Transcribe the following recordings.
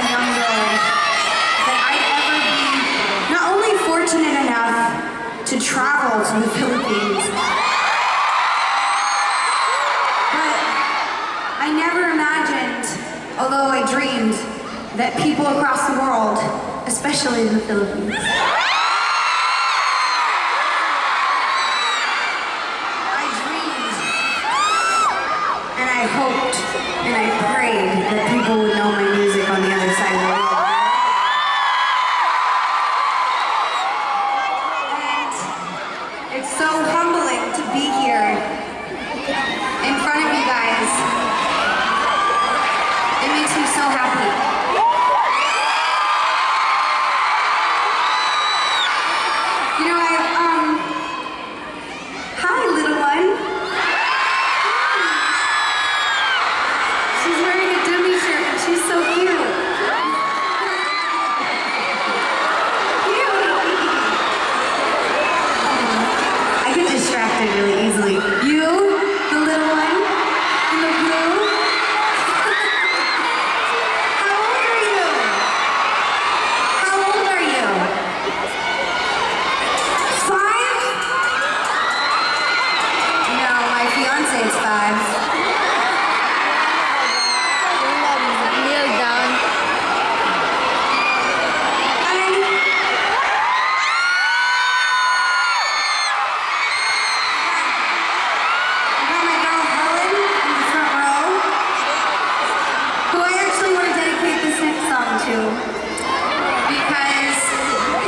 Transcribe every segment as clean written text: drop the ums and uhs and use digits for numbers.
a young girl that I'd ever be not only fortunate enough to travel to the Philippines, but I never imagined, although I dreamed, that people across the world, especially in the Philippines, I hoped and I prayed that people would know my music on the other side of the world. And it's so humbling to be here in front of you guys. It makes me so happy. You know, hi little one. She's wearing a Demi shirt and she's so cute. Cute. I get distracted really easily. You, the little one, in the blue. How old are you? How old are you? 5? No, my fiance is 5. Because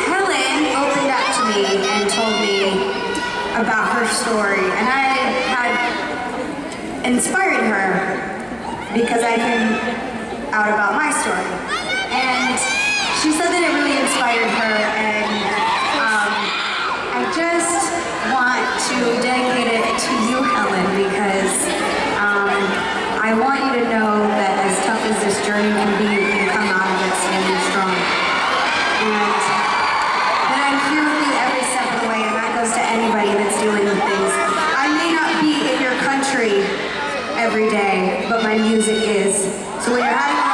Helen opened up to me and told me about her story, and I had inspired her because I came out about my story, and she said that it really inspired her, and I just want to dedicate it to you, Helen, because I want you to know that as tough as this journey can be, you can come out of it standing strong. And that I'm here with you every step of the way, and that goes to anybody that's dealing with things. I may not be in your country every day, but my music is. So when you're having a